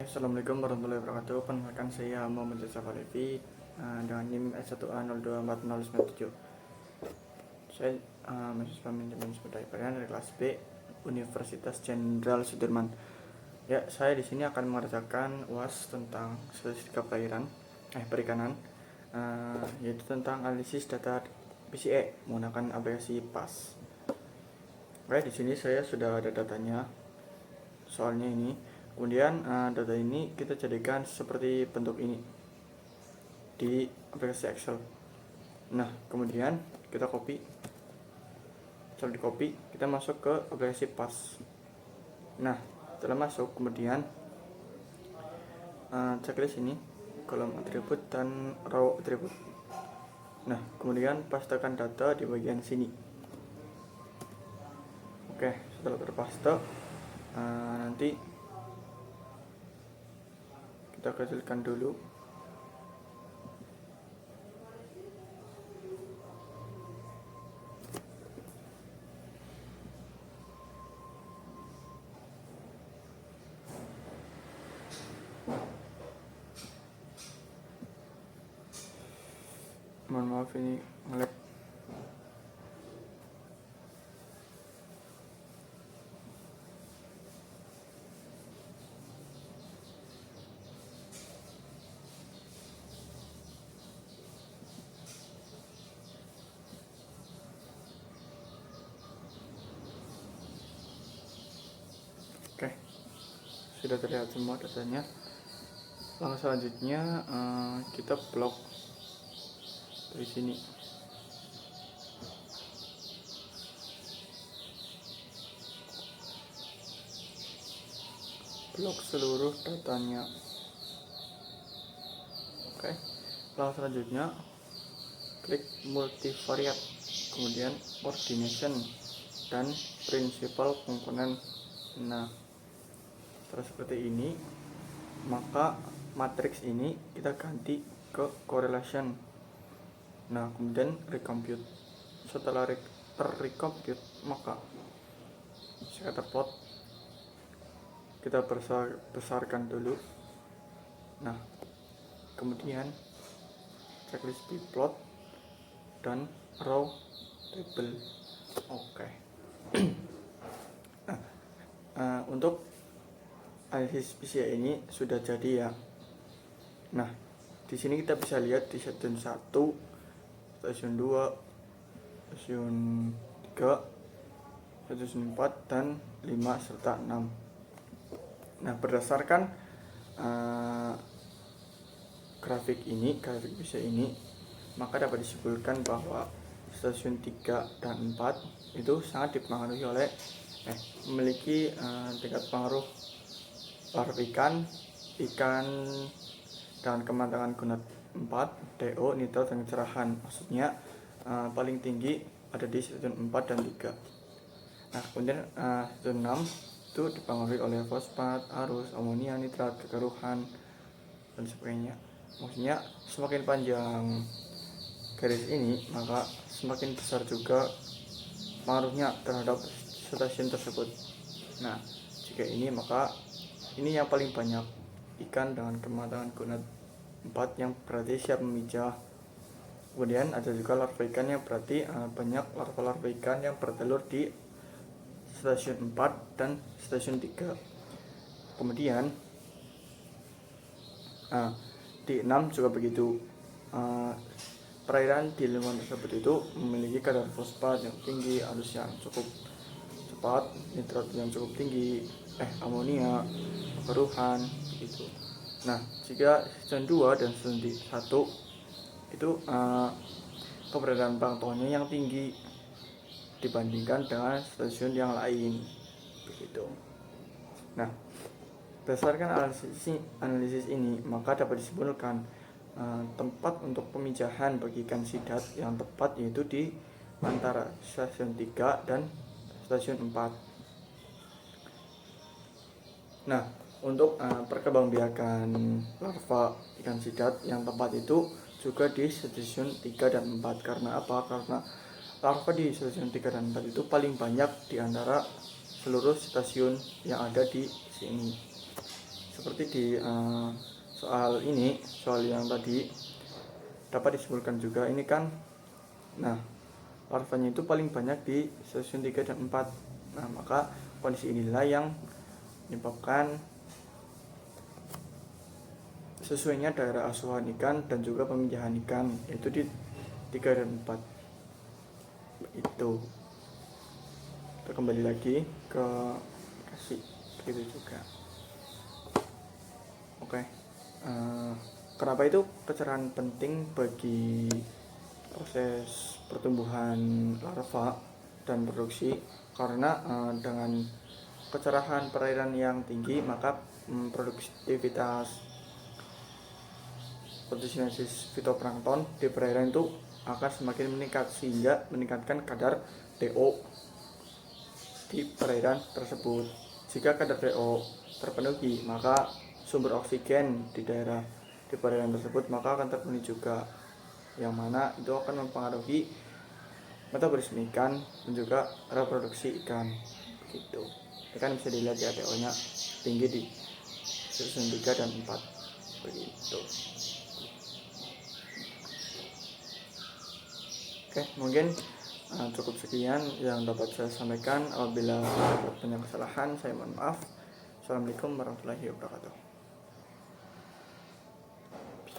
Assalamualaikum warahmatullahi wabarakatuh. Perkenalkan saya Muhammad Jazafar Levi dengan NIM S1A024097. Saya mahasiswa manajemen sumber daya dari kelas B Universitas Jenderal Sudirman. Ya, saya di sini akan mengerjakan UAS tentang statistika perikanan, yaitu tentang analisis data PCE menggunakan aplikasi PAS. Oke, di sini saya sudah ada datanya. Soalnya ini, kemudian data ini kita jadikan seperti bentuk ini di aplikasi Excel. Nah, kemudian kita copy. Setelah di copy, kita masuk ke aplikasi PAS. Nah, setelah masuk, kemudian checklist ini, kolom atribut dan row atribut. Nah, kemudian pastekan data di bagian sini. Oke, setelah terpaste, nanti kita kecilkan dulu. Mohon maaf ini nge-lag. Oke, sudah terlihat semua datanya. Langkah selanjutnya kita blok dari sini. Blok seluruh datanya. Oke, langkah selanjutnya klik multivariate, kemudian ordination dan principal komponen. Nah, setelah seperti ini, maka matriks ini kita ganti ke correlation. Nah, kemudian recompute. Setelah recompute, maka scatterplot kita besarkan dulu. Nah, kemudian checklist plot dan row table. Oke. Untuk analisis PCE ini sudah jadi ya. Nah, di sini kita bisa lihat di stasiun 1, stasiun 2, stasiun 3, stasiun 4 dan 5 serta 6. Nah, berdasarkan grafik PCE ini, maka dapat disimpulkan bahwa stasiun 3 dan 4 itu sangat dipengaruhi oleh memiliki tingkat pengaruh larva ikan dengan kematangan GUNAT 4, DO, nitrat dan kecerahan. Maksudnya paling tinggi ada di stasiun 4 dan 3. Nah, kemudian stasiun 6 itu dipengaruhi oleh fosfat, arus, amonia, nitrat, kekeruhan dan sebagainya. Maksudnya semakin panjang garis ini, maka semakin besar juga pengaruhnya terhadap stasiun tersebut. Nah, jika ini, maka ini yang paling banyak ikan dengan kematangan GUNAT 4 yang berarti siap memijah. Kemudian ada juga larva ikan yang berarti banyak larva ikan yang bertelur di stasiun 4 dan stasiun 3. Kemudian di 6 juga begitu. Perairan di lingkungan tersebut itu memiliki kadar fosfat yang tinggi, arus yang cukup cepat, nitrat yang cukup tinggi, amonia, kekeruhan gitu. Nah, jika stasiun 2 dan stasiun 1 itu keberadaan planktonnya yang tinggi dibandingkan dengan stasiun yang lain begitu. Nah, berdasarkan analisis ini, maka dapat disimpulkan tempat untuk pemijahan bagi ikan sidat yang tepat yaitu di antara stasiun 3 dan stasiun 4. Nah, untuk perkembangbiakan larva ikan sidat yang tepat itu juga di stasiun 3 dan 4. Karena apa? Karena larva di stasiun 3 dan 4 itu paling banyak di antara seluruh stasiun yang ada di sini. seperti di soal yang tadi dapat disimpulkan juga ini kan, nah larvanya itu paling banyak di stasiun 3 dan 4. Nah, maka kondisi inilah yang menyebabkan sesuainya daerah asuhan ikan dan juga peminjaman ikan, yaitu di 3 dan 4. Itu kita kembali lagi ke kasih begitu juga. Oke. Kenapa itu kecerahan penting bagi proses pertumbuhan larva dan produksi? Karena dengan kecerahan perairan yang tinggi, maka produktivitas fotosintesis fitoplankton di perairan itu akan semakin meningkat, sehingga meningkatkan kadar DO di perairan tersebut. Jika kadar DO terpenuhi, maka sumber oksigen di perairan tersebut maka akan terpenuhi juga, yang mana itu akan mempengaruhi metabolisme ikan dan juga reproduksi ikan. Begitu. Ikan bisa dilihat ya, DO-nya tinggi di stasiun 3 dan 4. Begitu. Oke, mungkin cukup sekian yang dapat saya sampaikan. Apabila ada banyak kesalahan, saya mohon maaf. Assalamualaikum warahmatullahi wabarakatuh.